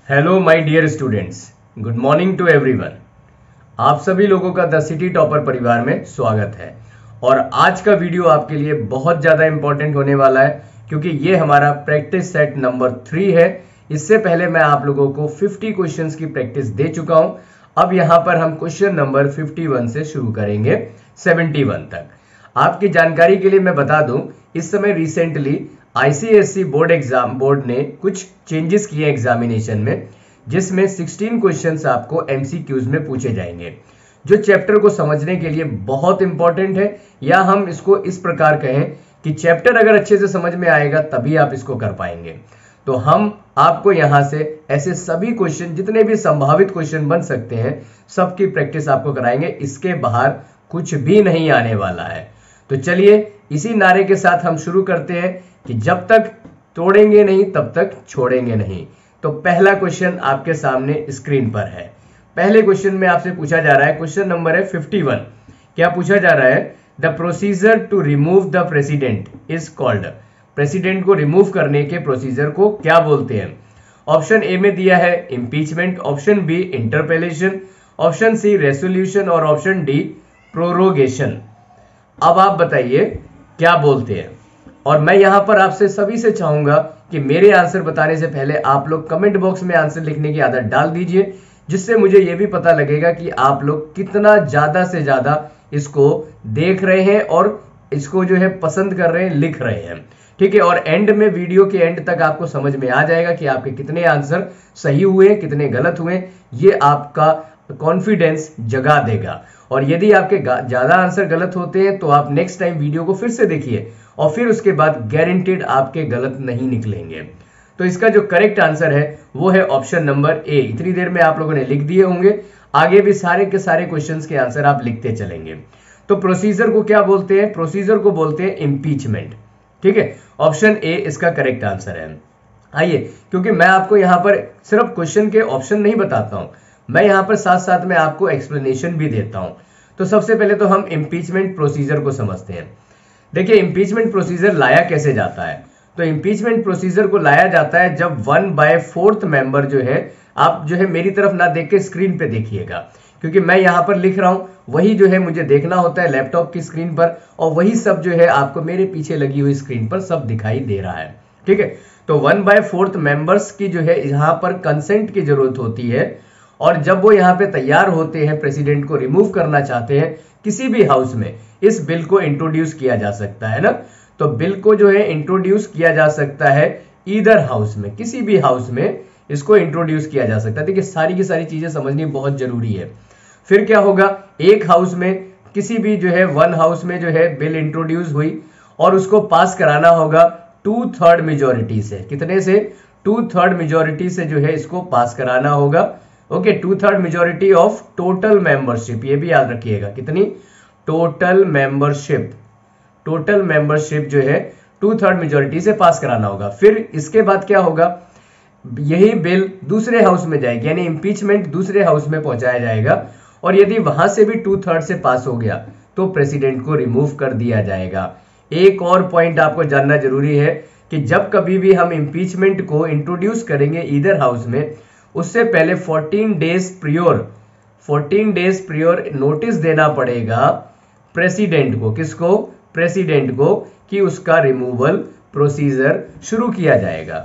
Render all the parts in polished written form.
Hello my dear students, good morning to everyone. आप सभी लोगों का द सिटी टॉपर परिवार में स्वागत है। और आज का वीडियो आपके लिए बहुत ज़्यादा इंपॉर्टेंट होने वाला है क्योंकि ये हमारा प्रैक्टिस सेट नंबर 3 है। इससे पहले मैं आप लोगों को 50 क्वेश्चंस की प्रैक्टिस दे चुका हूं। अब यहाँ पर हम क्वेश्चन नंबर 51 से शुरू करेंगे 71 तक। आपकी जानकारी के लिए मैं बता दूं, इस समय रिसेंटली आईसीएसई बोर्ड ने कुछ चेंजेस किए एग्जामिनेशन में, जिसमें 16 क्वेश्चंस आपको एमसीक्यूज में पूछे जाएंगे, जो चैप्टर को समझने के लिए बहुत इंपॉर्टेंट है। या हम इसको इस प्रकार कहें कि चैप्टर अगर अच्छे से समझ में आएगा तभी आप इसको कर पाएंगे। तो हम आपको यहां से ऐसे सभी क्वेश्चन, जितने भी संभावित क्वेश्चन बन सकते हैं, सबकी प्रैक्टिस आपको कराएंगे। इसके बाहर कुछ भी नहीं आने वाला है। तो चलिए इसी नारे के साथ हम शुरू करते हैं कि जब तक तोड़ेंगे नहीं तब तक छोड़ेंगे नहीं। तो पहला क्वेश्चन आपके सामने स्क्रीन पर है। पहले क्वेश्चन में आपसे पूछा जा रहा है, क्वेश्चन नंबर है 51। क्या पूछा जा रहा है? The procedure to remove the president is called. President को रिमूव करने के प्रोसीजर को क्या बोलते हैं? ऑप्शन ए में दिया है impeachment, option B interpellation, option C resolution और ऑप्शन डी प्रोरोगेशन। अब आप बताइए क्या बोलते हैं। और मैं यहां पर आपसे सभी से चाहूंगा कि मेरे आंसर बताने से पहले आप लोग कमेंट बॉक्स में आंसर लिखने की आदत डाल दीजिए, जिससे मुझे यह भी पता लगेगा कि आप लोग कितना ज्यादा से ज्यादा इसको देख रहे हैं और इसको जो है पसंद कर रहे हैं, लिख रहे हैं। ठीक है। और एंड में, वीडियो के एंड तक आपको समझ में आ जाएगा कि आपके कितने आंसर सही हुए, कितने गलत हुए। ये आपका कॉन्फिडेंस जगा देगा। और यदि आपके ज्यादा आंसर गलत होते हैं तो आप नेक्स्ट टाइम वीडियो को फिर से देखिए और फिर उसके बाद गारंटीड आपके गलत नहीं निकलेंगे। तो इसका जो करेक्ट आंसर है वो है ऑप्शन नंबर ए। इतनी देर में आप लोगों ने लिख दिए होंगे, आगे भी सारे के सारे क्वेश्चंस के आंसर आप लिखते चलेंगे। तो प्रोसीजर को क्या बोलते हैं? प्रोसीजर को बोलते हैं इम्पीचमेंट। ठीक है, ऑप्शन ए इसका करेक्ट आंसर है। आइए, क्योंकि मैं आपको यहां पर सिर्फ क्वेश्चन के ऑप्शन नहीं बताता हूं, मैं यहां पर साथ साथ में आपको एक्सप्लेनेशन भी देता हूं। तो सबसे पहले तो हम इम्पीचमेंट प्रोसीजर को समझते हैं। देखिए, इम्पीचमेंट प्रोसीजर लाया कैसे जाता है? तो इम्पीचमेंट प्रोसीजर को लाया जाता है जब 1/4 मेंबर जो है, आप जो है मेरी तरफ ना देख के स्क्रीन पे देखिएगा, क्योंकि मैं यहां पर लिख रहा हूं, वही जो है मुझे देखना होता है लैपटॉप की स्क्रीन पर, और वही सब जो है आपको मेरे पीछे लगी हुई स्क्रीन पर सब दिखाई दे रहा है। ठीक है। तो 1/4 मेंबर्स की जो है यहां पर कंसेंट की जरूरत होती है। और जब वो यहाँ पे तैयार होते हैं, प्रेसिडेंट को रिमूव करना चाहते हैं किसी भी हाउस में, इस बिल को इंट्रोड्यूस किया जा सकता है ना। तो बिल को जो है इंट्रोड्यूस किया जा सकता है ईदर हाउस में, किसी भी हाउस में इसको इंट्रोड्यूस किया जा सकता है। देखिए, सारी की सारी चीजें समझनी बहुत जरूरी है। फिर क्या होगा? एक हाउस में, किसी भी जो है वन हाउस में जो है बिल इंट्रोड्यूस हुई और उसको पास कराना होगा 2/3 मेजोरिटी से। कितने से? 2/3 मेजोरिटी से जो है इसको पास कराना होगा। Okay, 2/3 majority of total membership, ये भी याद रखिएगा। कितनी? Total membership. टोटल मेंबरशिप जो है 2/3 मेजोरिटी से पास कराना होगा। फिर इसके बाद क्या होगा? यही बिल दूसरे हाउस में जाएगी, यानी इंपीचमेंट दूसरे हाउस में पहुंचाया जाएगा। और यदि वहां से भी 2/3 से पास हो गया तो प्रेसिडेंट को रिमूव कर दिया जाएगा। एक और पॉइंट आपको जानना जरूरी है कि जब कभी भी हम इंपीचमेंट को इंट्रोड्यूस करेंगे ईदर हाउस में, उससे पहले 14 डेज प्रियोर नोटिस देना पड़ेगा प्रेसिडेंट को। किसको? प्रेसिडेंट को, कि उसका रिमूवल प्रोसीजर शुरू किया जाएगा।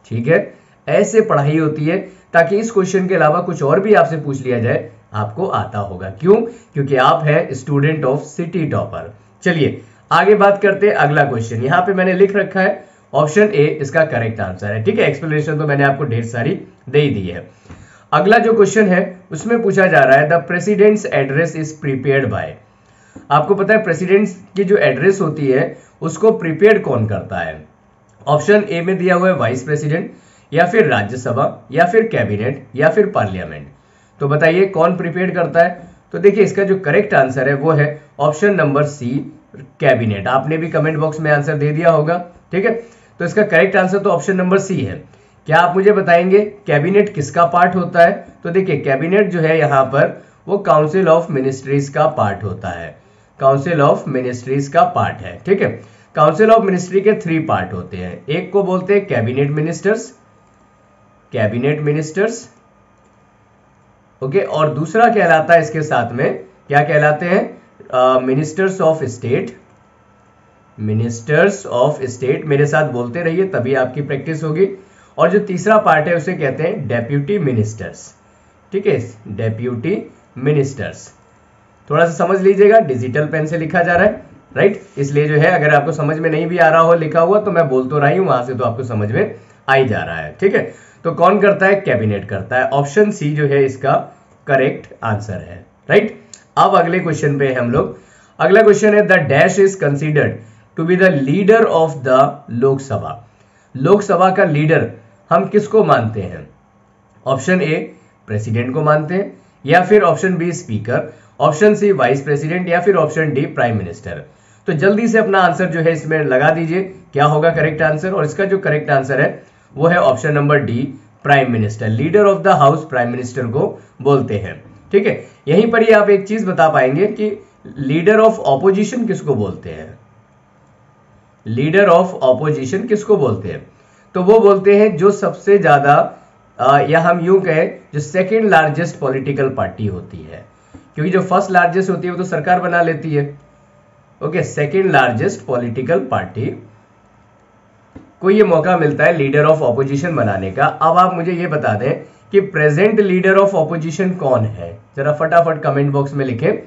ठीक है, ऐसे पढ़ाई होती है ताकि इस क्वेश्चन के अलावा कुछ और भी आपसे पूछ लिया जाए, आपको आता होगा। क्यों? क्योंकि आप हैं स्टूडेंट ऑफ सिटी टॉपर। चलिए आगे बात करते हैं। अगला क्वेश्चन यहां पे मैंने लिख रखा है ऑप्शन ए इसका करेक्ट आंसर है। ठीक है, एक्सप्लेनेशन तो मैंने आपको ढेर सारी दे दी है। अगला जो क्वेश्चन है उसमें पूछा जा रहा है the president's address is prepared by. आपको पता है प्रेसिडेंट्स की जो एड्रेस होती है उसको प्रिपेयर कौन करता है? ऑप्शन ए में दिया हुआ है वाइस प्रेसिडेंट, या फिर राज्यसभा, या फिर कैबिनेट, या फिर पार्लियामेंट। तो बताइए कौन प्रिपेयर करता है? तो देखिए, इसका जो करेक्ट आंसर है वो है ऑप्शन नंबर सी, कैबिनेट। आपने भी कमेंट बॉक्स में आंसर दे दिया होगा। ठीक है, तो इसका करेक्ट आंसर तो ऑप्शन नंबर सी है। क्या आप मुझे बताएंगे कैबिनेट किसका पार्ट होता है? तो देखिए, कैबिनेट जो है यहाँ पर वो काउंसिल ऑफ मिनिस्ट्रीज का पार्ट होता है। काउंसिल ऑफ मिनिस्ट्रीज का पार्ट है। ठीक है, काउंसिल ऑफ मिनिस्ट्री के 3 पार्ट होते हैं। एक को बोलते हैं cabinet ministers, cabinet ministers, okay, और दूसरा कहलाता है इसके साथ में, क्या कहलाते हैं, ministers of state. Ministers of state मेरे साथ बोलते रहिए तभी आपकी प्रैक्टिस होगी। और जो तीसरा पार्ट है उसे कहते हैं डेप्यूटी मिनिस्टर्स, ठीक है, डेप्यूटी मिनिस्टर्स। थोड़ा सा समझ लीजिएगा, डिजिटल पेन से लिखा जा रहा है, राइट, इसलिए जो है अगर आपको समझ में नहीं भी आ रहा हो लिखा हुआ तो मैं बोल तो रही हूं, वहां से तो आपको समझ में आ ही जा रहा है, ठीक है। तो कौन करता है, कैबिनेट करता है। ऑप्शन सी जो है इसका करेक्ट आंसर है, राइट। अब अगले क्वेश्चन पे हम लोग, अगला क्वेश्चन है the dash is considered to be the leader of the Lok Sabha. Lok Sabha का लीडर हम किसको मानते हैं? ऑप्शन ए प्रेसिडेंट को मानते हैं, या फिर option B speaker, option C vice president, या फिर ऑप्शन डी प्राइम मिनिस्टर। तो जल्दी से अपना आंसर जो है इसमें लगा दीजिए, क्या होगा करेक्ट आंसर। और इसका जो करेक्ट आंसर है वो है option number D, prime minister. Leader of the house prime minister को बोलते हैं, ठीक है। यहीं पर ही आप एक चीज बता पाएंगे कि लीडर ऑफ ऑपोजिशन किसको बोलते हैं? लीडर ऑफ ऑपोजिशन किसको बोलते हैं? तो वो बोलते हैं जो सबसे ज्यादा, या हम यूं कहें जो सेकेंड लार्जेस्ट पॉलिटिकल पार्टी होती है, क्योंकि जो फर्स्ट लार्जेस्ट होती है वो तो सरकार बना लेती है, okay. Second largest political party को ये मौका मिलता है लीडर ऑफ ऑपोजिशन बनाने का। अब आप मुझे ये बता दें कि प्रेजेंट लीडर ऑफ ऑपोजिशन कौन है, जरा फटाफट कमेंट बॉक्स में लिखें,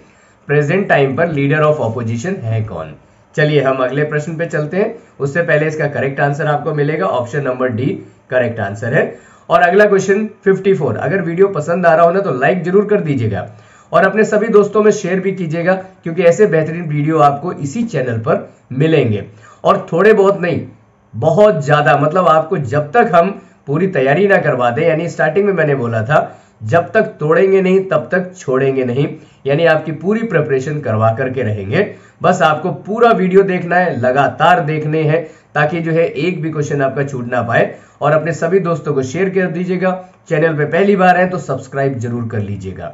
प्रेजेंट टाइम पर लीडर ऑफ ऑपोजिशन है कौन। चलिए हम अगले प्रश्न पे चलते हैं, उससे पहले इसका करेक्ट आंसर आपको मिलेगा, option number D correct answer है। और अगला क्वेश्चन 54। अगर वीडियो पसंद आ रहा हो ना तो लाइक जरूर कर दीजिएगा और अपने सभी दोस्तों में शेयर भी कीजिएगा, क्योंकि ऐसे बेहतरीन वीडियो आपको इसी चैनल पर मिलेंगे। और थोड़े बहुत नहीं, बहुत ज्यादा, मतलब आपको जब तक हम पूरी तैयारी ना करवा दें, यानी स्टार्टिंग में मैंने बोला था जब तक तोड़ेंगे नहीं तब तक छोड़ेंगे नहीं, यानी आपकी पूरी प्रिपरेशन करवा करके रहेंगे। बस आपको पूरा वीडियो देखना है, लगातार देखने हैं, ताकि जो है एक भी क्वेश्चन आपका छूट ना पाए। और अपने सभी दोस्तों को शेयर कर दीजिएगा। चैनल पे पहली बार है तो सब्सक्राइब जरूर कर लीजिएगा।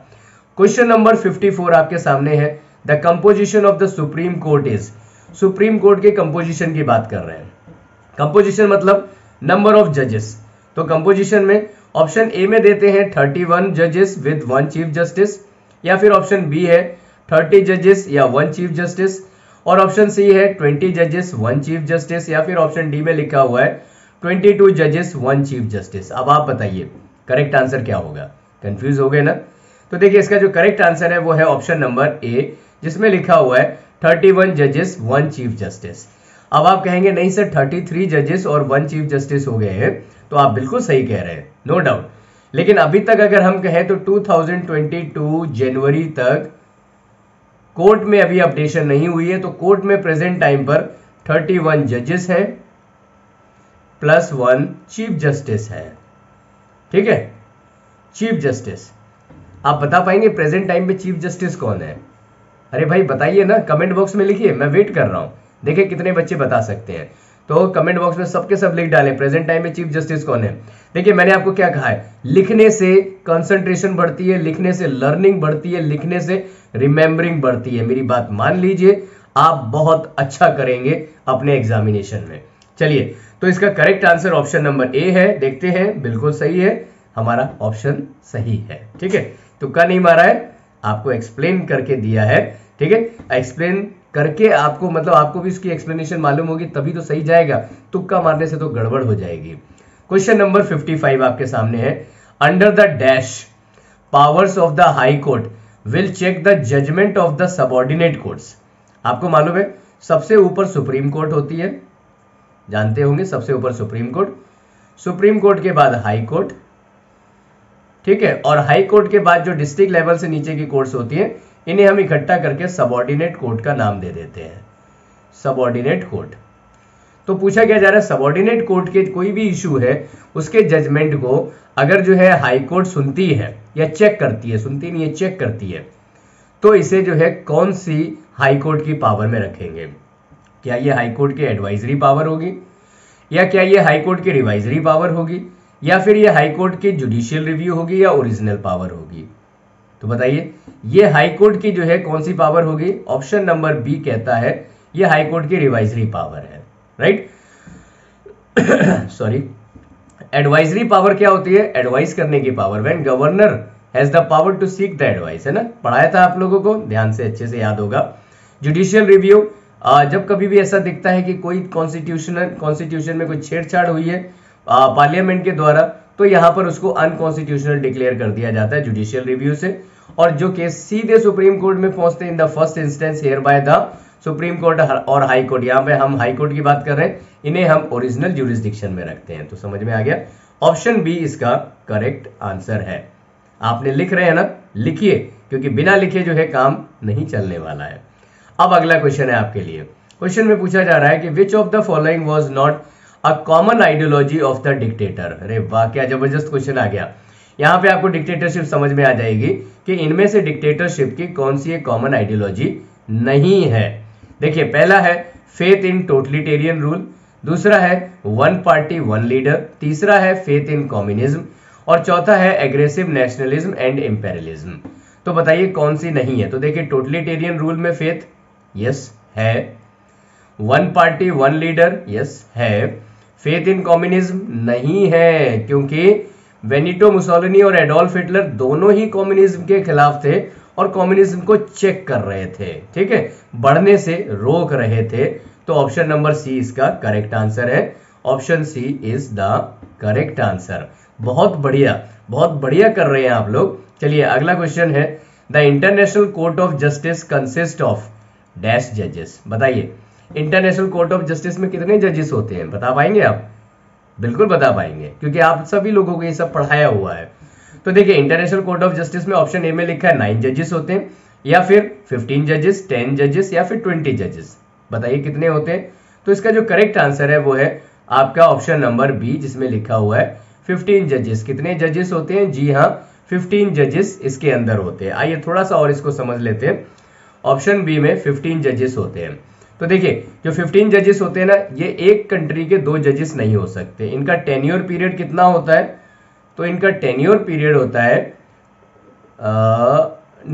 क्वेश्चन नंबर 54 आपके सामने है, the composition of the supreme court is. Supreme court के कंपोजिशन की बात कर रहे हैं। कंपोजिशन मतलब नंबर ऑफ जजेस। तो कंपोजिशन में ऑप्शन ए में देते हैं 31 जजेस विद 1 चीफ जस्टिस, या फिर ऑप्शन बी है 30 जजेस या 1 चीफ जस्टिस, और ऑप्शन सी है 20 जजेस 1 चीफ जस्टिस, या फिर ऑप्शन डी में लिखा हुआ है 22 जजेस 1 चीफ जस्टिस। अब आप बताइए करेक्ट आंसर क्या होगा? कंफ्यूज हो गए ना? तो देखिए इसका जो करेक्ट आंसर है वो है ऑप्शन नंबर ए, जिसमें लिखा हुआ है 31 जजेस 1 चीफ जस्टिस। अब आप कहेंगे नहीं सर 33 जजेस और 1 चीफ जस्टिस हो गए हैं, तो आप बिल्कुल सही कह रहे हैं, नो डाउट। लेकिन अभी तक अगर हम कहें तो 2022 जनवरी तक कोर्ट में अभी अपडेशन नहीं हुई है, तो कोर्ट में प्रेजेंट टाइम पर 31 जजेस हैं प्लस 1 चीफ जस्टिस है, ठीक है, चीफ जस्टिस। आप बता पाएंगे प्रेजेंट टाइम पे चीफ जस्टिस कौन है? अरे भाई बताइए ना, कमेंट बॉक्स में लिखिए, मैं वेट कर रहा हूं। देखिए कितने बच्चे बता सकते हैं, तो कमेंट बॉक्स में सबके सब लिख डालें प्रेजेंट टाइम में चीफ जस्टिस कौन है। देखिए मैंने आपको क्या कहा है, लिखने से कंसंट्रेशन बढ़ती है, लिखने से लर्निंग बढ़ती है, लिखने से रिमेंबरिंग बढ़ती है। मेरी बात मान लीजिए, आप बहुत अच्छा करेंगे अपने एग्जामिनेशन में। चलिए तो इसका करेक्ट आंसर ऑप्शन नंबर ए है। देखते हैं, बिल्कुल सही है, हमारा ऑप्शन सही है, ठीक है। तुक्का नहीं मारा है, आपको एक्सप्लेन करके दिया है, ठीक है। एक्सप्लेन करके आपको, मतलब आपको भी इसकी एक्सप्लेनेशन मालूम होगी तभी तो सही जाएगा, तुक्का मारने से तो गड़बड़ हो जाएगी। क्वेश्चन नंबर 55 आपके सामने है, under the dash powers of the high court will check the judgment of the subordinate courts. आपको मालूम है सबसे ऊपर सुप्रीम कोर्ट होती है, जानते होंगे, सबसे ऊपर सुप्रीम कोर्ट, सुप्रीम कोर्ट के बाद हाई कोर्ट, ठीक है, और हाई कोर्ट के बाद जो डिस्ट्रिक्ट लेवल से नीचे की कोर्ट्स होती हैं, इन्हें हम इकट्ठा करके सबऑर्डिनेट कोर्ट का नाम दे देते हैं, सबऑर्डिनेट कोर्ट। तो पूछा क्या जा रहा है, सबऑर्डिनेट कोर्ट के कोई भी इशू है उसके जजमेंट को अगर जो है हाई कोर्ट सुनती है या चेक करती है, सुनती नहीं है चेक करती है, तो इसे जो है कौन सी हाई कोर्ट की पावर में रखेंगे? क्या ये हाई कोर्ट की एडवाइजरी पावर होगी, या क्या ये हाई कोर्ट की रिवाइजरी पावर होगी, या फिर ये हाई कोर्ट की जुडिशियल रिव्यू होगी, या ओरिजिनल पावर होगी? तो बताइए ये हाई कोर्ट की जो है कौन सी पावर होगी? ऑप्शन नंबर बी कहता है ये हाई कोर्ट की रिवाइजरी पावर है, राइट। सॉरी, एडवाइजरी पावर क्या होती है? एडवाइस करने की power. When governor has the power to seek the advice, है ना, पढ़ाया था आप लोगों को, ध्यान से अच्छे से याद होगा। जुडिशियल रिव्यू, जब कभी भी ऐसा दिखता है कि कोई कॉन्स्टिट्यूशन में कोई छेड़छाड़ हुई है पार्लियामेंट के द्वारा, तो यहां पर उसको अनकॉन्स्टिट्यूशनल डिक्लेयर कर दिया जाता है जुडिशियल रिव्यू से। और जो केस सीधे सुप्रीम कोर्ट में पहुंचते हैं in the first instance here by the supreme court और हाई कोर्ट, यहाँ पे हम हाई कोर्ट की बात कर रहे हैं, इन्हें हम ओरिजिनल ज्यूरिसडिक्शन में रखते हैं। तो समझ में आ गया, ऑप्शन बी इसका करेक्ट आंसर है। आपने लिख रहे हैं ना, लिखिए, क्योंकि बिना लिखे जो है काम नहीं चलने वाला है। अब अगला क्वेश्चन है आपके लिए। क्वेश्चन में पूछा जा रहा है कि which of the following was not a common ideology of the dictator. अरे वाह, क्या जबरदस्त क्वेश्चन आ गया। यहाँ पे आपको डिक्टेटरशिप समझ में आ जाएगी कि इनमें से डिक्टेटरशिप की कौन सी एक कॉमन आइडियोलॉजी नहीं है। देखिए, पहला है फेथ इन टोटलिटेरियन रूल, दूसरा है वन पार्टी वन लीडर, तीसरा है फेथ इन कम्युनिज्म और चौथा है एग्रेसिव नेशनलिज्म एंड इंपेरियलिज्म। तो बताइए कौन सी नहीं है। तो देखिए, टोटलिटेरियन रूल में फेथ, यस है। One party one leader, yes है। फेथ इन कम्युनिज्म नहीं है, क्योंकि बेनिटो मुसोलिनी और एडोल्फ हिटलर दोनों ही कम्युनिज्म के खिलाफ थे और कम्युनिज्म को चेक कर रहे थे, ठीक है, बढ़ने से रोक रहे थे। तो ऑप्शन नंबर सी इसका करेक्ट आंसर है। Option C is the correct answer. बहुत बढ़िया कर रहे हैं आप लोग। चलिए अगला क्वेश्चन है, the international court of justice consist of dash जजेस। बताइए, इंटरनेशनल कोर्ट ऑफ जस्टिस में कितने जजेस होते हैं? बता पाएंगे आप? बिल्कुल बता पाएंगे, क्योंकि आप सभी लोगों को ये सब पढ़ाया हुआ है। तो देखिए, इंटरनेशनल कोर्ट ऑफ जस्टिस में ऑप्शन ए में लिखा है 9 जजेस होते हैं, या फिर 15 जजेस, 10 जजेस, या फिर 20 जजेस। बताइए कितने होते हैं? तो इसका जो करेक्ट आंसर है वो है आपका ऑप्शन नंबर बी, जिसमें लिखा हुआ है 15 जजेस। कितने जजेस होते हैं? जी हाँ, 15 जजेस इसके अंदर होते हैं। आइए थोड़ा सा और इसको समझ लेते हैं। ऑप्शन बी में 15 जजेस होते हैं। तो देखिए, जो 15 जजेस होते हैं ना, ये एक कंट्री के 2 जजेस नहीं हो सकते। इनका टेन्योर पीरियड कितना होता है? तो इनका टेन्योर पीरियड होता है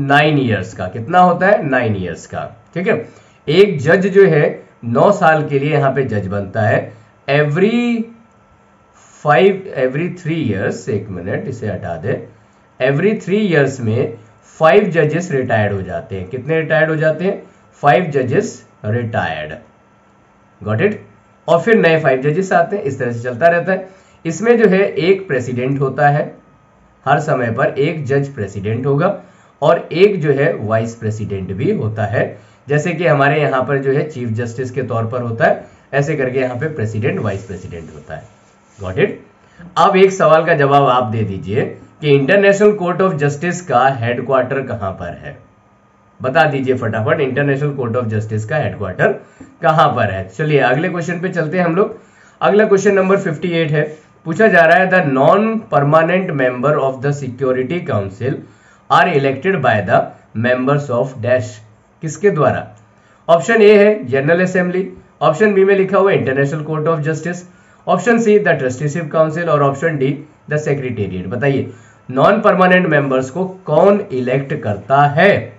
9 ईयर्स का। कितना होता है? 9 ईयर्स का, ठीक है। एक जज जो है 9 साल के लिए यहाँ पे जज बनता है। एवरी 3 ईयर्स, एक मिनट इसे हटा दे, एवरी 3 ईयर्स में 5 जजेस रिटायर्ड हो जाते हैं। कितने रिटायर्ड हो जाते हैं? 5 जजेस रिटायर्ड, गॉट इट। और फिर नए 5 जजेस आते हैं, इस तरह से चलता रहता है। इसमें जो है एक प्रेसिडेंट होता है, हर समय पर एक जज प्रेसिडेंट होगा और एक जो है वाइस प्रेसिडेंट भी होता है। जैसे कि हमारे यहाँ पर जो है चीफ जस्टिस के तौर पर होता है, ऐसे करके यहाँ पे प्रेसिडेंट वाइस प्रेसिडेंट होता है, गॉट इट। अब एक सवाल का जवाब आप दे दीजिए कि इंटरनेशनल कोर्ट ऑफ जस्टिस का हेडक्वार्टर कहां पर है? बता दीजिए फटाफट, इंटरनेशनल कोर्ट ऑफ जस्टिस का हेडक्वार्टर कहां पर है। चलिए अगले क्वेश्चन पे चलते हैं हम लोग। अगला क्वेश्चन नंबर 58 है। पूछा जा रहा है, the non permanent member of the security council are elected by the members of dash. किसके द्वारा? ऑप्शन ए है जनरल असेंबली, ऑप्शन बी में लिखा हुआ है international court of justice, option see the trusteeship council और ऑप्शन डी द सेक्रेटेरिएट। बताइए non permanent members को कौन इलेक्ट करता है?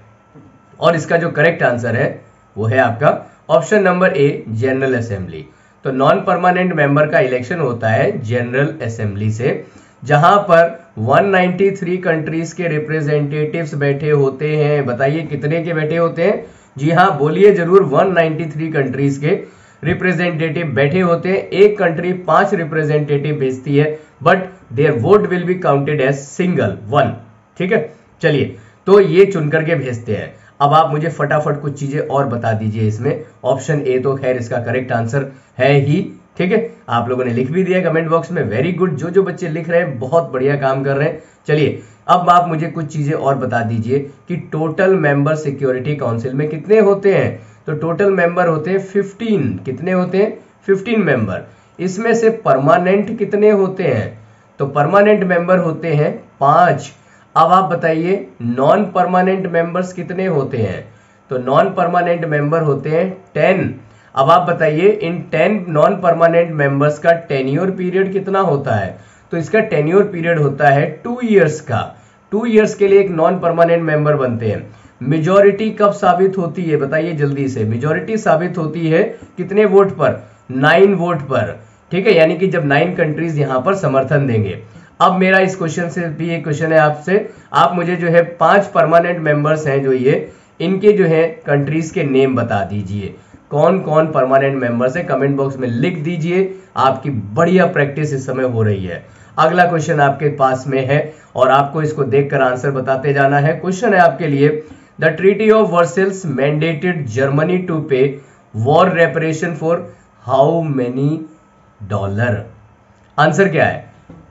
और इसका जो करेक्ट आंसर है वो है आपका option number a general assembly. तो नॉन परमानेंट मेंबर का इलेक्शन होता है जनरल असेंबली से, जहां पर 193 कंट्रीज के रिप्रेजेंटेटिव्स बैठे होते हैं। बताइए कितने के बैठे होते हैं? जी हाँ, बोलिए जरूर, 193 कंट्रीज के रिप्रेजेंटेटिव बैठे होते हैं। एक कंट्री 5 रिप्रेजेंटेटिव भेजती है, but their vote will be counted as single one, ठीक है। चलिए, तो ये चुन करके भेजते हैं। अब आप मुझे फटाफट कुछ चीजें और बता दीजिए इसमें। ऑप्शन ए तो खैर इसका करेक्ट आंसर है ही, ठीक है। आप लोगों ने लिख भी दिया कमेंट बॉक्स में, वेरी गुड। जो जो बच्चे लिख रहे हैं बहुत बढ़िया काम कर रहे हैं। चलिए अब आप मुझे कुछ चीजें और बता दीजिए कि टोटल मेंबर सिक्योरिटी काउंसिल में कितने होते हैं? तो टोटल मेंबर होते हैं 15। कितने होते हैं? 15 मेंबर। इसमें से परमानेंट कितने होते हैं? तो परमानेंट मेंबर होते हैं 5। अब आप बताइए नॉन परमानेंट मेंबर्स कितने होते हैं? तो नॉन परमानेंट मेंबर होते हैं 10। अब आप बताइए इन 10 नॉन परमानेंट मेंबर्स का टेन्योर पीरियड कितना होता है? तो इसका टेन्योर पीरियड होता है 2 इयर्स का। 2 इयर्स के लिए एक नॉन परमानेंट मेंबर बनते हैं। मेजॉरिटी कब साबित होती है? बताइए जल्दी से। मेजॉरिटी साबित होती है कितने वोट पर? 9 वोट पर। ठीक है, यानी कि जब 9 कंट्रीज यहां पर समर्थन देंगे। अब मेरा इस क्वेश्चन से भी एक क्वेश्चन है आपसे, आप मुझे जो है 5 परमानेंट मेंबर्स हैं जो ये, इनके जो है कंट्रीज के नेम बता दीजिए। कौन कौन परमानेंट मेंबर्स है कमेंट बॉक्स में लिख दीजिए। आपकी बढ़िया प्रैक्टिस इस समय हो रही है। अगला क्वेश्चन आपके पास में है और आपको इसको देखकर आंसर बताते जाना है। क्वेश्चन है आपके लिए, the treaty of Versailles mandated Germany to pay war reparation for how many dollar. Answer क्या है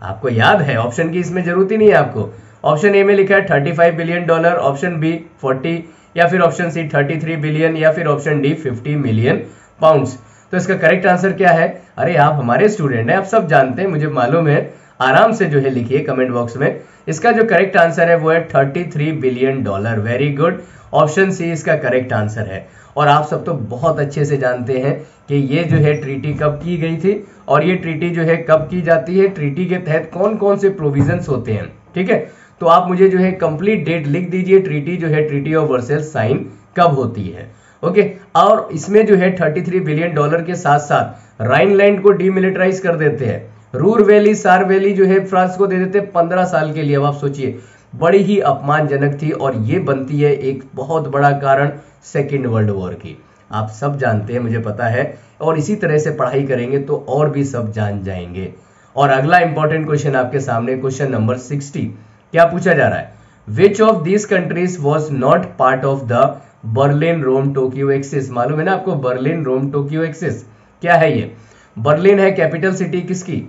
आपको याद है? ऑप्शन की इसमें जरूरत ही नहीं है आपको। ऑप्शन ए में लिखा है 35 बिलियन डॉलर, ऑप्शन बी 40, या फिर ऑप्शन सी 33 बिलियन, या फिर ऑप्शन डी 50 मिलियन पाउंड्स। तो इसका करेक्ट आंसर क्या है? अरे आप हमारे स्टूडेंट हैं, आप सब जानते हैं, मुझे मालूम है। आराम से जो है लिखिए कमेंट बॉक्स में। इसका जो करेक्ट आंसर है वो है 33 billion dollar. Very good, option C इसका करेक्ट आंसर है। और आप सब तो बहुत अच्छे से जानते हैं कि ये जो है ट्रीटी कब की गई थी और ये ट्रीटी जो है कब की जाती है, ट्रीटी के तहत कौन कौन से प्रोविजंस होते हैं। ठीक है, तो आप मुझे जो है कंप्लीट डेट लिख दीजिए, ट्रीटी जो है ट्रीटी ऑफ वर्सेल्स साइन कब होती है। ओके, और इसमें जो है 33 बिलियन डॉलर के साथ साथ राइनलैंड को डीमिलिटराइज कर देते हैं, रूर वैली सार वैली जो है फ्रांस को दे देते हैं 15 साल के लिए। अब आप सोचिए, बड़ी ही अपमानजनक थी और ये बनती है एक बहुत बड़ा कारण सेकेंड वर्ल्ड वॉर की। आप सब जानते हैं, मुझे पता है, और इसी तरह से पढ़ाई करेंगे तो और भी सब जान जाएंगे। और अगला इंपॉर्टेंट क्वेश्चन आपके सामने, क्वेश्चन नंबर 60। क्या पूछा जा रहा है? Which of this countries was not part of the Berlin Rome Tokyo axis. मालूम है ना आपको बर्लिन रोम टोक्यो एक्सिस क्या है? ये बर्लिन है कैपिटल सिटी किसकी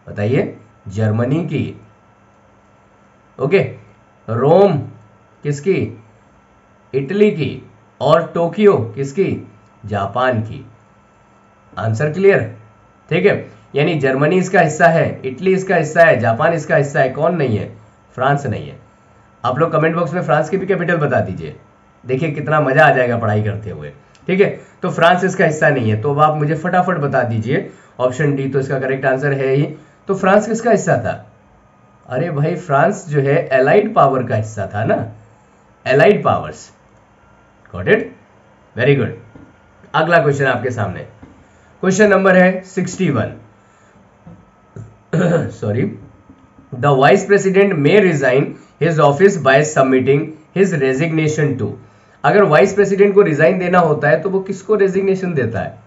बताइए? जर्मनी की। ओके, रोम किसकी? इटली की। और टोक्यो किसकी? जापान की। Answer clear? ठीक है, यानी जर्मनी इसका हिस्सा है, इटली इसका हिस्सा है, जापान इसका हिस्सा है। कौन नहीं है? फ्रांस नहीं है। आप लोग कमेंट बॉक्स में फ्रांस की भी कैपिटल बता दीजिए, देखिए कितना मजा आ जाएगा पढ़ाई करते हुए। ठीक है, तो फ्रांस इसका हिस्सा नहीं है, तो अब आप मुझे फटाफट बता दीजिए। ऑप्शन डी तो इसका करेक्ट आंसर है ही। तो फ्रांस किसका हिस्सा था? अरे भाई, फ्रांस जो है एलाइड पावर का हिस्सा था ना, allied powers. Got it? Very good. अगला क्वेश्चन आपके सामने, क्वेश्चन नंबर है 61। Sorry, the vice president may resign his office by submitting his resignation to. अगर वाइस प्रेसिडेंट को रिजाइन देना होता है तो वो किसको रेजिग्नेशन देता है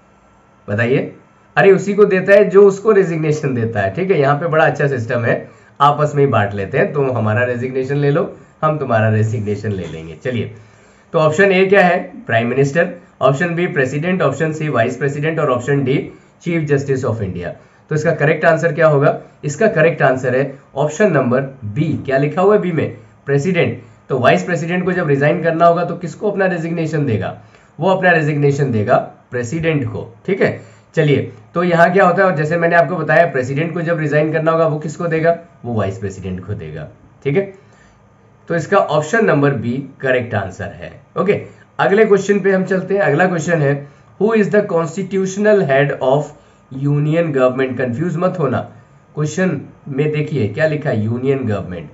बताइए? अरे उसी को देता है जो उसको रेजिग्नेशन देता है। ठीक है, यहाँ पे बड़ा अच्छा सिस्टम है, आपस में ही बांट लेते हैं। तुम हमारा रेजिग्नेशन ले लो, हम तुम्हारा रेजिग्नेशन ले लेंगे। चलिए, तो ऑप्शन ए क्या है? Prime minister, option B president, option C vice president और option D chief justice of India. तो इसका करेक्ट आंसर क्या होगा? इसका करेक्ट आंसर है ऑप्शन नंबर बी। क्या लिखा हुआ है बी में? प्रेसिडेंट। तो वाइस प्रेसिडेंट को जब रिजाइन करना होगा तो किसको अपना रेजिग्नेशन देगा? वो अपना रेजिग्नेशन देगा प्रेसिडेंट को। ठीक है, चलिए, तो यहाँ क्या होता है, और जैसे मैंने आपको बताया, प्रेसिडेंट को जब रिजाइन करना होगा वो किसको देगा? वो वाइस प्रेसिडेंट को देगा। ठीक है, तो इसका option number B correct answer है। ओके, अगले क्वेश्चन पे हम चलते हैं। अगला क्वेश्चन है, who is the constitutional head of union government. Confuse मत होना, क्वेश्चन में देखिए क्या लिखा है, यूनियन गवर्नमेंट।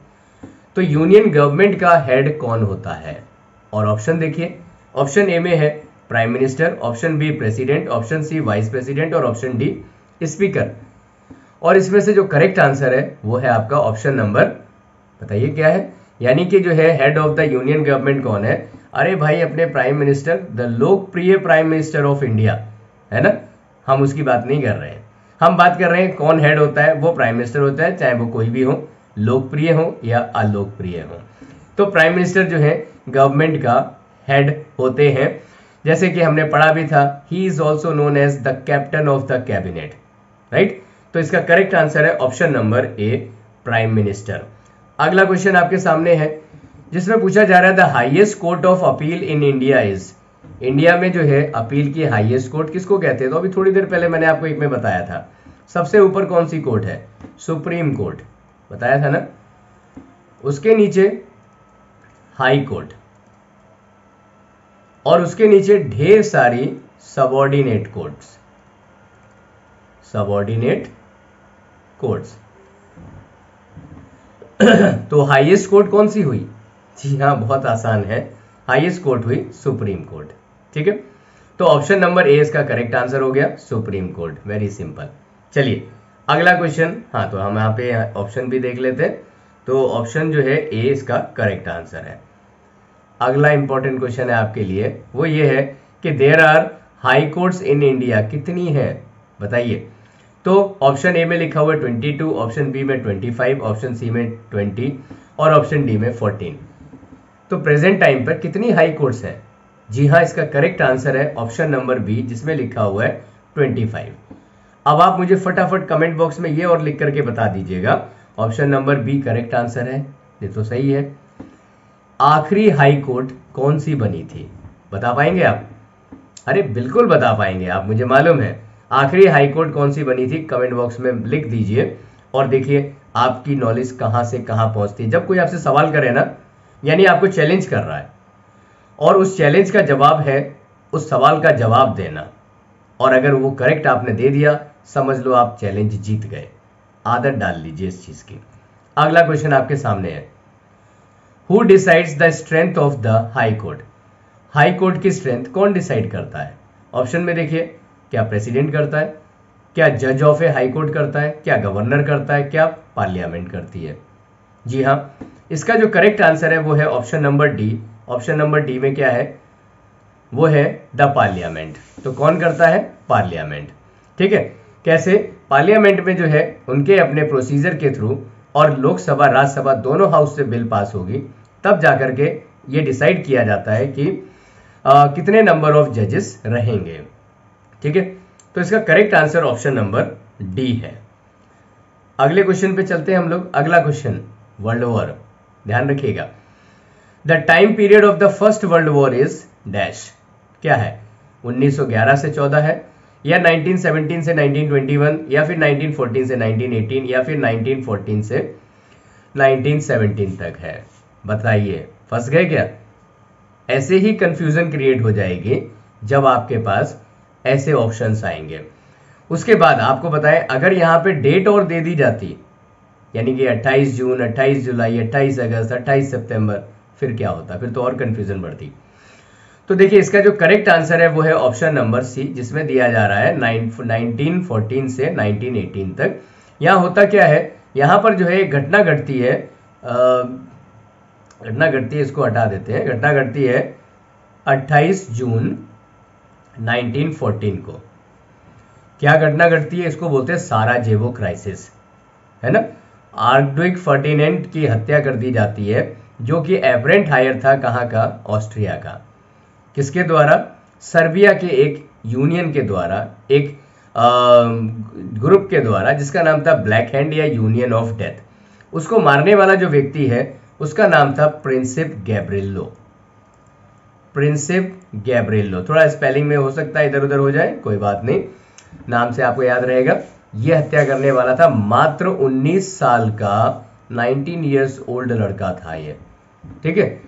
तो यूनियन गवर्नमेंट का हेड कौन होता है? और ऑप्शन देखिए, ऑप्शन ए में है prime minister, option B president, option C vice president और ऑप्शन डी स्पीकर। और इसमें से जो करेक्ट आंसर है वो है आपका ऑप्शन नंबर, बताइए क्या है? यानी कि जो है head of the union government कौन है? अरे भाई, अपने प्राइम मिनिस्टर, द लोकप्रिय प्राइम मिनिस्टर ऑफ इंडिया, है ना। हम उसकी बात नहीं कर रहे हैं, हम बात कर रहे हैं कौन हेड होता है? वो प्राइम मिनिस्टर होता है, चाहे वो कोई भी हो, लोकप्रिय हो या अलोकप्रिय हो। तो प्राइम मिनिस्टर जो है गवर्नमेंट का हेड होते हैं। जैसे कि हमने पढ़ा भी था, he is also known as the captain of the cabinet, right. तो इसका करेक्ट आंसर है option number A, prime minister. अगला क्वेश्चन आपके सामने है जिसमें पूछा जा रहा है, the highest court of appeal in India is. India में जो है अपील की हाईएस्ट कोर्ट किसको कहते हैं? तो अभी थोड़ी देर पहले मैंने आपको एक में बताया था, सबसे ऊपर कौन सी कोर्ट है? सुप्रीम कोर्ट, बताया था ना। उसके नीचे हाई कोर्ट और उसके नीचे ढेर सारी सबऑर्डिनेट कोर्ट्स, सबऑर्डिनेट कोर्ट्स। तो हाईएस्ट कोर्ट कौन सी हुई? जी हाँ, बहुत आसान है, हाईएस्ट कोर्ट हुई सुप्रीम कोर्ट। ठीक है, तो ऑप्शन नंबर ए इसका करेक्ट आंसर हो गया, सुप्रीम कोर्ट। Very simple. चलिए अगला क्वेश्चन, हाँ तो हम यहाँ पे ऑप्शन भी देख लेते हैं। तो ऑप्शन जो है ए इसका करेक्ट आंसर है। अगला इंपॉर्टेंट क्वेश्चन है आपके लिए, वो ये है कि there are high courts in India कितनी है, बताइए। तो ऑप्शन ए में लिखा हुआ है 22, ऑप्शन बी में 25, ऑप्शन सी में 20 और ऑप्शन डी में 14। तो प्रेजेंट टाइम पर कितनी हाई कोर्ट्स हैं? जी हाँ, इसका करेक्ट आंसर है ऑप्शन नंबर बी, जिसमें लिखा हुआ है 25। अब आप मुझे फटाफट कमेंट बॉक्स में ये और लिख करके बता दीजिएगा, option number B correct answer है, ये तो सही है। आखिरी हाई कोर्ट कौन सी बनी थी, बता पाएंगे आप? अरे बिल्कुल बता पाएंगे आप, मुझे मालूम है। आखिरी हाई कोर्ट कौन सी बनी थी, कमेंट बॉक्स में लिख दीजिए और देखिए आपकी नॉलेज कहां से कहां पहुंचती है। जब कोई आपसे सवाल करे ना, यानी आपको चैलेंज कर रहा है और उस चैलेंज का जवाब है उस सवाल का जवाब देना, और अगर वो करेक्ट आपने दे दिया, समझ लो आप चैलेंज जीत गए। आदत डाल लीजिए इस चीज की। अगला क्वेश्चन आपके सामने है, who decides the strength of the high court? High court की स्ट्रेंथ कौन डिसाइड करता है? ऑप्शन में देखिए, क्या प्रेसिडेंट करता है, क्या जज ऑफ ए हाई कोर्ट करता है, क्या गवर्नर करता है, क्या पार्लियामेंट करती है? जी हाँ, इसका जो करेक्ट आंसर है वो है option number D. Option number D में क्या है, वो है द पार्लियामेंट। तो कौन करता है? पार्लियामेंट। ठीक है, कैसे? पार्लियामेंट में जो है उनके अपने प्रोसीजर के थ्रू और लोकसभा राज्यसभा दोनों हाउस से बिल पास होगी, तब जाकर के ये डिसाइड किया जाता है कि कितने नंबर ऑफ जजेस रहेंगे। ठीक है, तो इसका correct answer option number D है। अगले क्वेश्चन पे चलते हैं हम लोग। अगला क्वेश्चन, वर्ल्ड वॉर, ध्यान रखिएगा। The time period of the first world war is dash, क्या है? 1911 से 14 है, या 1917 से 1921, या फिर 1914 से 1918, या फिर 1914 से 1917 तक है? बताइए, फंस गए क्या? ऐसे ही कंफ्यूजन क्रिएट हो जाएगी जब आपके पास ऐसे ऑप्शंस आएंगे। उसके बाद आपको बताएं, अगर यहां पे डेट और दे दी जाती, यानी कि 28 जून, 28 जुलाई, 28 अगस्त, 28 सितंबर, फिर क्या होता? फिर तो और कंफ्यूजन बढ़ती। तो देखिए, इसका जो करेक्ट आंसर है वो है ऑप्शन नंबर सी, जिसमें दिया जा रहा है 1914 से 1918 तक। यहां होता क्या है, यहां पर जो है एक घटना घटती है, इसको हटा देते हैं। घटना घटती है 28 जून 1914 को। क्या घटना घटती है? इसको बोलते हैं साराजेवो क्राइसिस, है ना। आर्कड्यूक फर्डिनेंड की हत्या कर दी जाती है, जो कि एब्रेंट हायर था, कहाँ का? ऑस्ट्रिया का। किसके द्वारा? सर्बिया के एक यूनियन के द्वारा, एक ग्रुप के द्वारा, जिसका नाम था ब्लैक हैंड या यूनियन ऑफ डेथ। उसको मारने वाला जो व्यक्ति है उसका नाम था प्रिंसिप गैब्रिलो। प्रिंसिप गैब्रिलो, थोड़ा स्पेलिंग में हो सकता है इधर उधर हो जाए, कोई बात नहीं, नाम से आपको याद रहेगा। यह हत्या करने वाला था, मात्र 19 साल का 19 इयर्स ओल्ड लड़का था ये। ठीक है,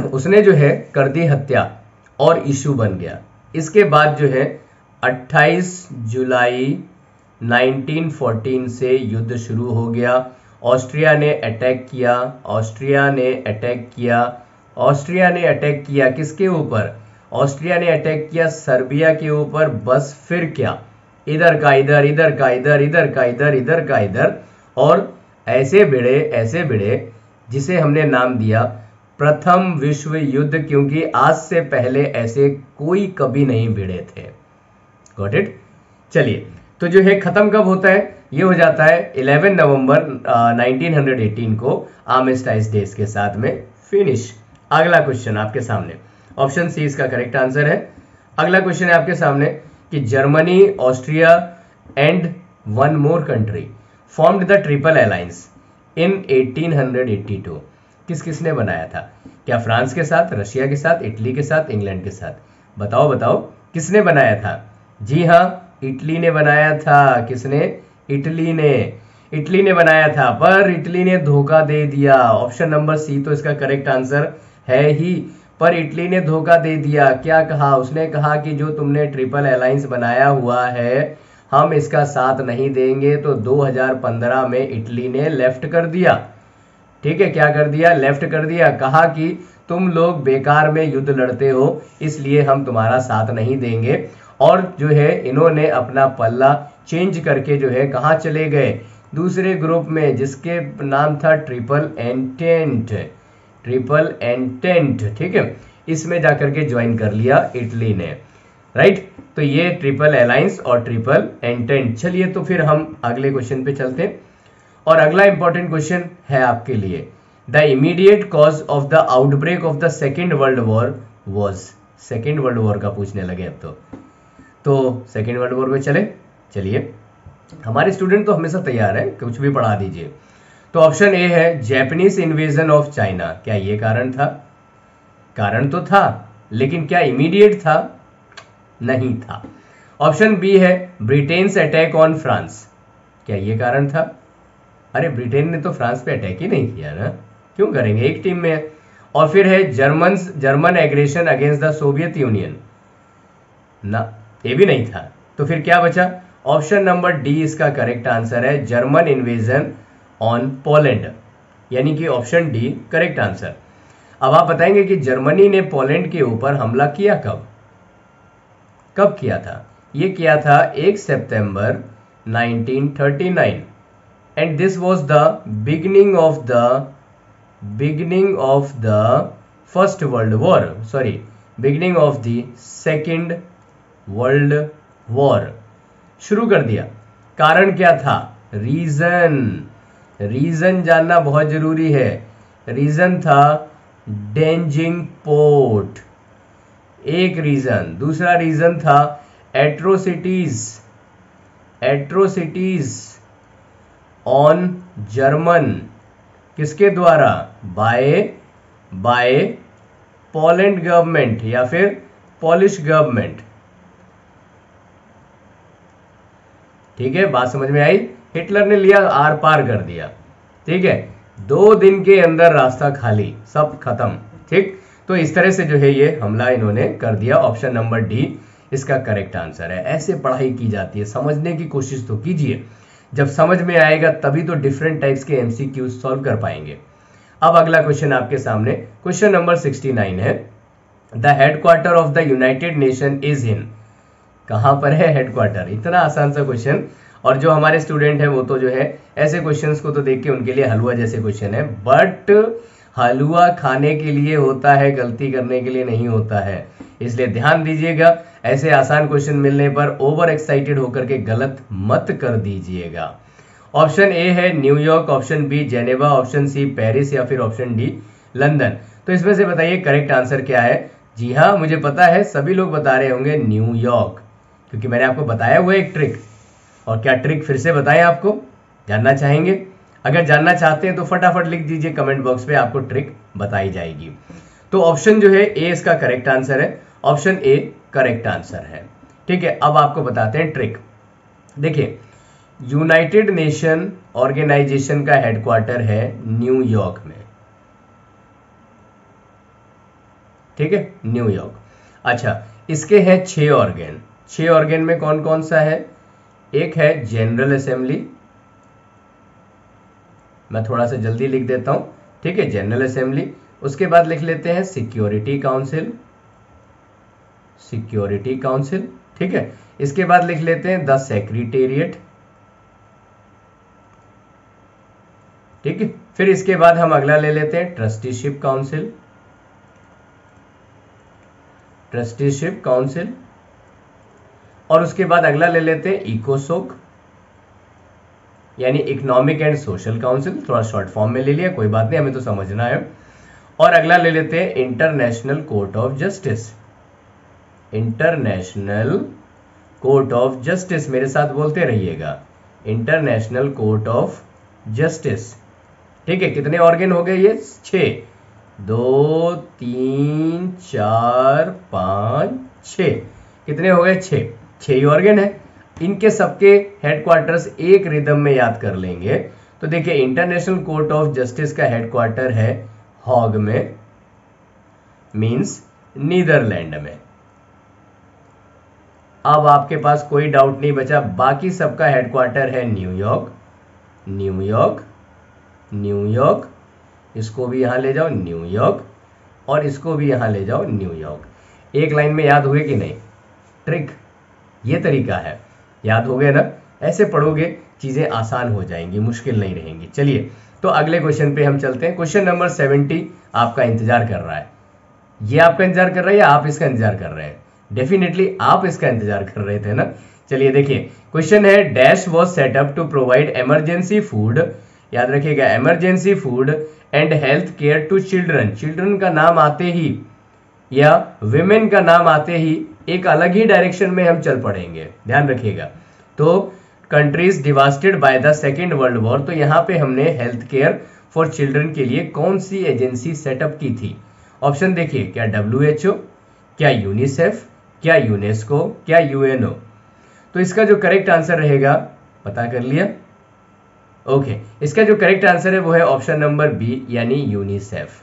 उसने जो है कर दी हत्या और इशू बन गया। इसके बाद जो है 28 जुलाई 1914 से युद्ध शुरू हो गया। ऑस्ट्रिया ने अटैक किया किसके ऊपर? ऑस्ट्रिया ने अटैक किया सर्बिया के ऊपर। बस फिर क्या, इधर का इधर, इधर का इधर, इधर का इधर, इधर का इधर, और ऐसे भिड़े जिसे हमने नाम दिया प्रथम विश्व युद्ध, क्योंकि आज से पहले ऐसे कोई कभी नहीं भिड़े थे। Got it? चलिए, तो जो है खत्म कब होता है? ये हो जाता है 11 नवंबर 1918 को आर्मिस्टाइज डेज के साथ में फिनिश। अगला क्वेश्चन आपके सामने, ऑप्शन सी इसका करेक्ट आंसर है। अगला क्वेश्चन है आपके सामने कि Germany, Austria and one more country formed the triple alliance इन 1882। किसने बनाया था? क्या फ्रांस के साथ, रशिया के साथ, इटली के साथ, इंग्लैंड के साथ? बताओ किसने बनाया था? जी हाँ, इटली ने बनाया था। किसने? इटली ने बनाया था, पर इटली ने धोखा दे दिया। ऑप्शन नंबर सी तो इसका करेक्ट आंसर है ही, पर इटली ने धोखा दे दिया। क्या कहा? उसने कहा कि जो तुमने ट्रिपल अलायंस बनाया हुआ है, हम इसका साथ नहीं देंगे। तो 2015 में इटली ने लेफ्ट कर दिया। ठीक है, क्या कर दिया? लेफ्ट कर दिया। कहा कि तुम लोग बेकार में युद्ध लड़ते हो, इसलिए हम तुम्हारा साथ नहीं देंगे। और जो है इन्होंने अपना पल्ला चेंज करके जो है कहाँ चले गए, दूसरे ग्रुप में जिसके नाम था ट्रिपल एंटेंट, ट्रिपल एंटेंट, ठीक है, इसमें जाकर के ज्वाइन कर लिया इटली ने, राइट। तो ये ट्रिपल अलायंस और ट्रिपल एंटेंट। चलिए तो फिर हम अगले क्वेश्चन पे चलते हैं, और अगला इंपॉर्टेंट क्वेश्चन है आपके लिए, the immediate cause of the outbreak of the second world war was. Second world war का पूछने लगे अब तो सेकेंड वर्ल्ड वॉर में चलिए हमारे स्टूडेंट तो हमेशा तैयार है, कुछ भी पढ़ा दीजिए। तो ऑप्शन ए है जैपनीज इन्वेजन ऑफ चाइना। क्या ये कारण था? कारण तो था, लेकिन क्या इमीडिएट था? नहीं था। ऑप्शन बी है ब्रिटेन्स अटैक ऑन फ्रांस। क्या ये कारण था? अरे ब्रिटेन ने तो फ्रांस पे अटैक ही नहीं किया ना, क्यों करेंगे, एक टीम में है। और फिर है German aggression against the Soviet union ना, ये भी नहीं था। तो फिर क्या बचा? ऑप्शन नंबर डी इसका करेक्ट आंसर है, जर्मन इन्वेजन ऑन पोलैंड, यानी कि ऑप्शन डी करेक्ट आंसर। अब आप बताएंगे कि जर्मनी ने पोलैंड के ऊपर हमला किया कब किया था? ये किया था 1 सितंबर 1939 and this was the beginning of the first world war, sorry beginning of the second world war. शुरू कर दिया। कारण क्या था? रीजन जानना बहुत जरूरी है। रीजन था डेंजिंग पोर्ट, एक रीजन। दूसरा रीजन था एट्रोसिटीज ऑन जर्मन, किसके द्वारा? बाय पोलैंड गवर्नमेंट या फिर पॉलिश गवर्नमेंट। ठीक है, बात समझ में आई? हिटलर ने लिया, आर पार कर दिया, ठीक है, 2 दिन के अंदर रास्ता खाली, सब खत्म, ठीक। तो इस तरह से जो है ये हमला इन्होंने कर दिया। ऑप्शन नंबर डी इसका करेक्ट आंसर है। ऐसे पढ़ाई की जाती है, समझने की कोशिश तो कीजिए, जब समझ में आएगा तभी तो डिफरेंट टाइप्स के एमसीक्यू सॉल्व कर पाएंगे। अब अगला क्वेश्चन आपके सामने, क्वेश्चन नंबर 69 है, the headquarter of the United nation is in. कहां पर है हेडक्वार्टर? इतना आसान सा क्वेश्चन, और जो हमारे स्टूडेंट है वो तो जो है ऐसे क्वेश्चंस को तो देख के उनके लिए हलवा जैसे क्वेश्चन है, बट हलवा खाने के लिए होता है, गलती करने के लिए नहीं होता है, इसलिए ध्यान दीजिएगा। ऐसे आसान क्वेश्चन मिलने पर ओवर एक्साइटेड होकर के गलत मत कर दीजिएगा। ऑप्शन ए है New York, option B Geneva, option C Paris या फिर ऑप्शन डी लंदन। तो इसमें से बताइए करेक्ट आंसर क्या है? जी हाँ, मुझे पता है सभी लोग बता रहे होंगे न्यूयॉर्क, क्योंकि मैंने आपको बताया हुआ एक ट्रिक। और क्या ट्रिक फिर से बताएं? आपको जानना चाहेंगे? अगर जानना चाहते हैं तो फटाफट लिख दीजिए कमेंट बॉक्स पे, आपको ट्रिक बताई जाएगी। तो ऑप्शन जो है ए इसका करेक्ट आंसर है, ऑप्शन ए करेक्ट आंसर है, ठीक है। अब आपको बताते हैं ट्रिक। देखिए, यूनाइटेड नेशन ऑर्गेनाइजेशन का हेडक्वार्टर है न्यूयॉर्क में, ठीक है, न्यूयॉर्क। अच्छा, इसके हैं 6 ऑर्गन। 6 ऑर्गन में कौन कौन सा है? एक है जनरल असेंबली, मैं थोड़ा सा जल्दी लिख देता हूं, ठीक है, जनरल असेंबली। उसके बाद लिख लेते हैं सिक्योरिटी काउंसिल, ठीक है। इसके बाद लिख लेते हैं द सेक्रेटेरिएट, ठीक है। फिर इसके बाद हम अगला ले लेते हैं ट्रस्टीशिप काउंसिल, और उसके बाद अगला ले लेते हैं इकोसोक, यानी इकोनॉमिक एंड सोशल काउंसिल, थोड़ा शॉर्ट फॉर्म में ले लिया, कोई बात नहीं, हमें तो समझना है। और अगला ले लेते हैं इंटरनेशनल कोर्ट ऑफ जस्टिस, मेरे साथ बोलते रहिएगा, इंटरनेशनल कोर्ट ऑफ जस्टिस, ठीक है। कितने ऑर्गन हो गए ये? 6, 2 3 4 5 6, कितने हो गए? 6 ही ऑर्गन है। इनके सबके हेडक्वार्टर्स एक रिदम में याद कर लेंगे। तो देखिए, इंटरनेशनल कोर्ट ऑफ जस्टिस का हेडक्वार्टर है हॉग में, मींस नीदरलैंड में। अब आपके पास कोई डाउट नहीं बचा, बाकी सबका हेडक्वार्टर है न्यूयॉर्क, इसको भी यहां ले जाओ न्यूयॉर्क, और इसको भी यहां ले जाओ न्यूयॉर्क। एक लाइन में याद हुए कि नहीं? ट्रिक ये तरीका है, याद हो गए ना? ऐसे पढ़ोगे चीजें आसान हो जाएंगी, मुश्किल नहीं रहेंगी। चलिए तो अगले क्वेश्चन पे हम चलते हैं। क्वेश्चन नंबर 70 आपका इंतजार कर रहा है। ये आपका इंतजार कर रहा है या आप इसका इंतजार कर रहे हैं? डेफिनेटली आप इसका इंतजार कर रहे थे ना। चलिए देखिए, क्वेश्चन है dash was set up to provide emergency food, याद रखिएगा emergency food and health care to children. Children का नाम आते ही या विमेन का नाम आते ही एक अलग ही डायरेक्शन में हम चल पड़ेंगे, ध्यान रखिएगा। तो countries devastated by the second world war, तो यहाँ पे हमने हेल्थ केयर फॉर चिल्ड्रन के लिए कौन सी एजेंसी सेटअप की थी? ऑप्शन देखिए, क्या WHO, क्या यूनिसेफ, क्या यूनेस्को, क्या UNO। तो इसका जो करेक्ट आंसर रहेगा, पता कर लिया? ओके, इसका जो करेक्ट आंसर है वो है ऑप्शन नंबर बी, यानी यूनिसेफ।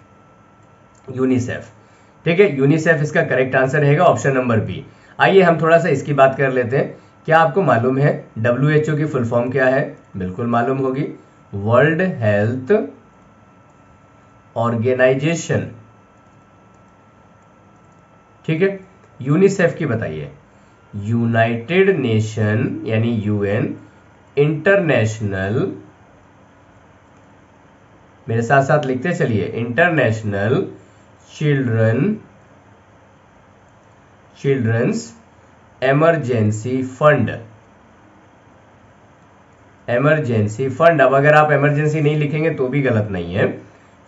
यूनिसेफ, ठीक है, यूनिसेफ इसका करेक्ट आंसर रहेगा, ऑप्शन नंबर बी। आइए हम थोड़ा सा इसकी बात कर लेते हैं। क्या आपको मालूम है WHO की फुल फॉर्म क्या है? बिल्कुल मालूम होगी, वर्ल्ड हेल्थ ऑर्गेनाइजेशन, ठीक है। यूनिसेफ की बताइए, यूनाइटेड नेशन यानी UN इंटरनेशनल, मेरे साथ साथ लिखते चलिए, international children's emergency fund. Emergency fund, अब अगर आप इमरजेंसी नहीं लिखेंगे तो भी गलत नहीं है।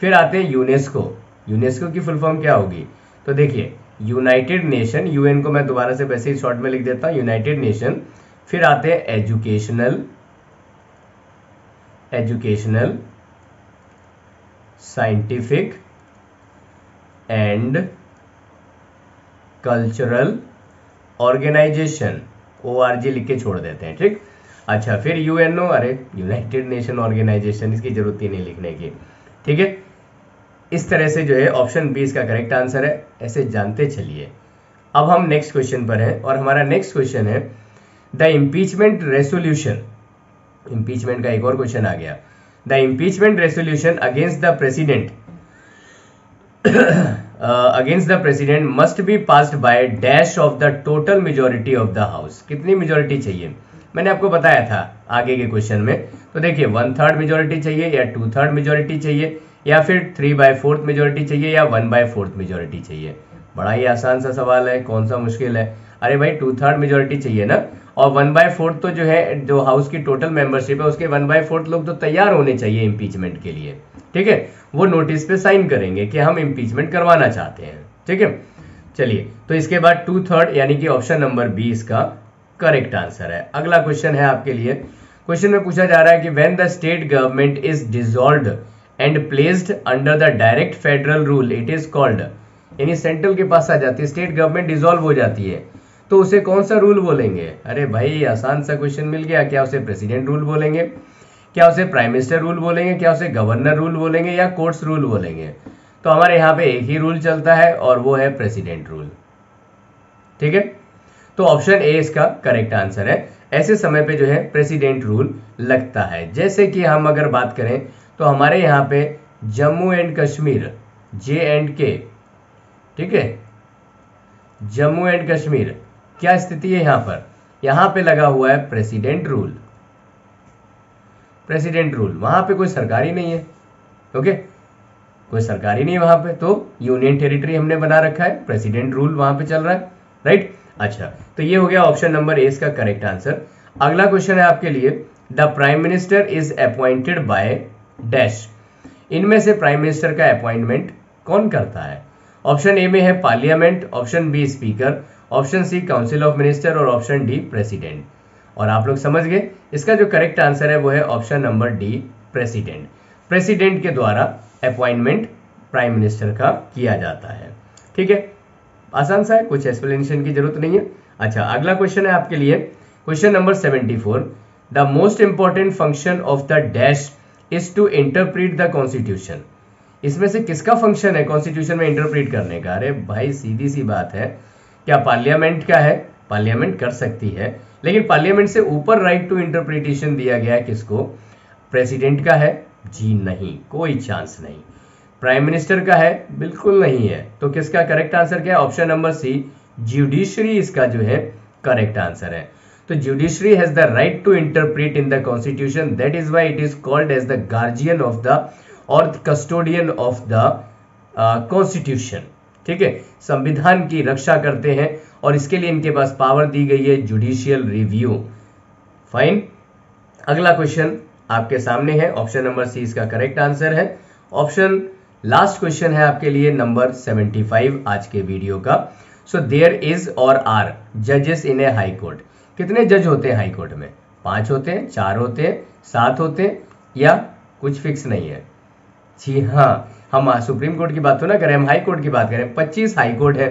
फिर आते हैं यूनेस्को। यूनेस्को की फुल फॉर्म क्या होगी? तो देखिए, यूनाइटेड नेशन, UN को मैं दोबारा से वैसे ही शॉर्ट में लिख देता हूं, यूनाइटेड नेशन। फिर आते हैं educational scientific and cultural organisation, ORG लिख के छोड़ देते हैं, ठीक। अच्छा, फिर UNO, अरे यूनाइटेड नेशन ऑर्गेनाइजेशन, इसकी जरूरत ही नहीं लिखने की, ठीक है। इस तरह से जो है ऑप्शन बी इसका करेक्ट आंसर है, ऐसे जानते चलिए। अब हम नेक्स्ट क्वेश्चन पर हैं और हमारा नेक्स्ट क्वेश्चन है द इम्पीचमेंट रेसोल्यूशन। इम्पीचमेंट का एक और क्वेश्चन आ गया। The impeachment resolution against the president must be passed by dash of the total majority of the house. कितनी मेजोरिटी चाहिए? मैंने आपको बताया था आगे के क्वेश्चन में। तो देखिए, 1/3 मेजोरिटी चाहिए या 2/3 मेजोरिटी चाहिए या फिर 3/4 मेजोरिटी चाहिए या 1/4 मेजोरिटी चाहिए। बड़ा ही आसान सा सवाल है, कौन सा मुश्किल है? अरे भाई 2/3 मेजोरिटी चाहिए ना, और 1/4 तो जो है, जो हाउस की टोटल मेंबरशिप है उसके 1/4 लोग तो तैयार होने चाहिए इम्पीचमेंट के लिए, ठीक है। वो नोटिस पे साइन करेंगे कि हम इम्पीचमेंट करवाना चाहते हैं, ठीक है। चलिए, तो इसके बाद 2/3 यानी कि ऑप्शन नंबर बी इसका करेक्ट आंसर है। अगला क्वेश्चन है आपके लिए। क्वेश्चन में पूछा जा रहा है कि when the state government is dissolved and placed under the direct federal rule it is called, यानी सेंट्रल के पास आ जाती है, स्टेट गवर्नमेंट डिसॉल्व हो जाती है, तो उसे कौन सा रूल बोलेंगे? अरे भाई आसान सा क्वेश्चन मिल गया। क्या उसे प्रेसिडेंट रूल बोलेंगे, क्या उसे प्राइम मिनिस्टर रूल बोलेंगे, क्या उसे गवर्नर रूल बोलेंगे या कोर्ट्स रूल बोलेंगे? तो हमारे यहाँ पे एक ही रूल चलता है और वो है प्रेसिडेंट रूल, ठीक है। तो ऑप्शन ए इसका करेक्ट आंसर है। ऐसे समय पे जो है प्रेसिडेंट रूल लगता है। जैसे कि हम अगर बात करें तो हमारे यहाँ पे जम्मू एंड कश्मीर, J&K, ठीक है, जम्मू एंड कश्मीर, क्या स्थिति है यहाँ पर? यहाँ पे लगा हुआ है प्रेसिडेंट रूल। प्रेसिडेंट रूल, वहां पे कोई सरकारी नहीं है, ओके, कोई सरकारी नहीं है वहां पे, तो यूनियन टेरिटरी हमने बना रखा है, प्रेसिडेंट रूल वहां पे चल रहा है, राइट। अच्छा, तो ये हो गया ऑप्शन नंबर ए इसका करेक्ट आंसर। अगला क्वेश्चन है आपके लिए, the prime minister is appointed by dash. इनमें से प्राइम मिनिस्टर का अपॉइंटमेंट कौन करता है? ऑप्शन ए में है parliament, option B speaker, option C council of minister और ऑप्शन डी प्रेसिडेंट। और आप लोग समझ गए, इसका जो करेक्ट आंसर है वो है option number D, president. President के द्वारा अपॉइंटमेंट प्राइम मिनिस्टर का किया जाता है, ठीक है। आसान सा है, कुछ एक्सप्लेनेशन की जरूरत नहीं है। अच्छा, अगला क्वेश्चन है आपके लिए, question number 74। The most important function of the dash is to interpret the constitution. इसमें से किसका फंक्शन है कॉन्स्टिट्यूशन में इंटरप्रीट करने का? अरे भाई सीधी सी बात है, क्या पार्लियामेंट का है? पार्लियामेंट कर सकती है, लेकिन पार्लियामेंट से ऊपर राइट टू इंटरप्रिटेशन दिया गया है किसको? प्रेसिडेंट का है? जी नहीं, कोई चांस नहीं। प्राइम मिनिस्टर का है? बिल्कुल नहीं है। तो किसका करेक्ट आंसर क्या है? ऑप्शन नंबर सी, ज्यूडिशरी इसका जो है करेक्ट आंसर है। तो तो judiciary has the right to interpret in the constitution, that is why it is called as the guardian of the और कस्टोडियन ऑफ द कॉन्स्टिट्यूशन। ठीक है, संविधान की रक्षा करते हैं और इसके लिए इनके पास पावर दी गई है जुडिशियल रिव्यू। फाइन, अगला क्वेश्चन आपके सामने है, ऑप्शन नंबर सी इसका करेक्ट आंसर है। ऑप्शन लास्ट क्वेश्चन है आपके लिए नंबर 75 आज के वीडियो का। सो देयर इज और आर जजेस इन ए हाई कोर्ट। कितने जज होते हैं हाई कोर्ट में? 5 होते हैं, 4 होते हैं, 7 होते हैं, या कुछ फिक्स नहीं है? जी हाँ, हम सुप्रीम कोर्ट की बात तो ना करें, हम हाई कोर्ट की बात करें। 25 हाई कोर्ट है,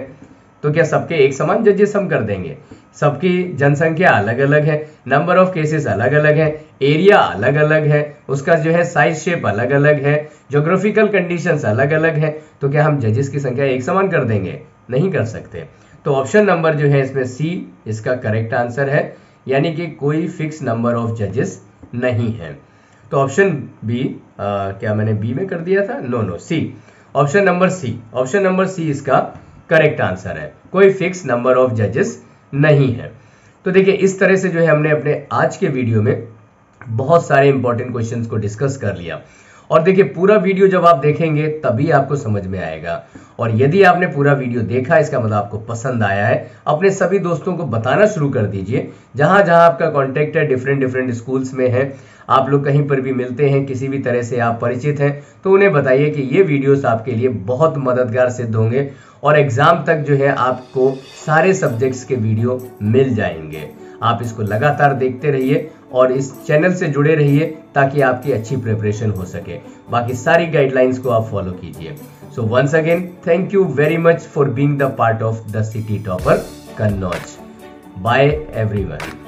तो क्या सबके एक समान जजेस हम कर देंगे? सबकी जनसंख्या अलग अलग है, नंबर ऑफ केसेस अलग अलग है, एरिया अलग अलग है, उसका जो है साइज शेप अलग अलग है, ज्योग्राफिकल कंडीशंस अलग अलग है, तो क्या हम जजेस की संख्या एक समान कर देंगे? नहीं कर सकते। तो ऑप्शन नंबर जो है इसमें सी इसका करेक्ट आंसर है, यानी कि कोई फिक्स नंबर ऑफ जजेस नहीं है। तो ऑप्शन बी, क्या मैंने बी में कर दिया था? No, C, option number C, option number C इसका करेक्ट आंसर है, कोई फिक्स नंबर ऑफ जजेस नहीं है। तो देखिए, इस तरह से जो है हमने अपने आज के वीडियो में बहुत सारे इंपॉर्टेंट क्वेश्चंस को डिस्कस कर लिया। और देखिए, पूरा वीडियो जब आप देखेंगे तभी आपको समझ में आएगा, और यदि आपने पूरा वीडियो देखा इसका मतलब आपको पसंद आया है, अपने सभी दोस्तों को बताना शुरू कर दीजिए। जहां जहां आपका कॉन्टेक्ट है, डिफरेंट स्कूल्स में है, आप लोग कहीं पर भी मिलते हैं, किसी भी तरह से आप परिचित हैं, तो उन्हें बताइए कि ये वीडियोस आपके लिए बहुत मददगार सिद्ध होंगे और एग्जाम तक जो है आपको सारे सब्जेक्ट्स के वीडियो मिल जाएंगे। आप इसको लगातार देखते रहिए और इस चैनल से जुड़े रहिए ताकि आपकी अच्छी प्रिपरेशन हो सके। बाकी सारी गाइडलाइंस को आप फॉलो कीजिए। So once again thank you very much for being the part of the city topper Kannauj. Bye everyone.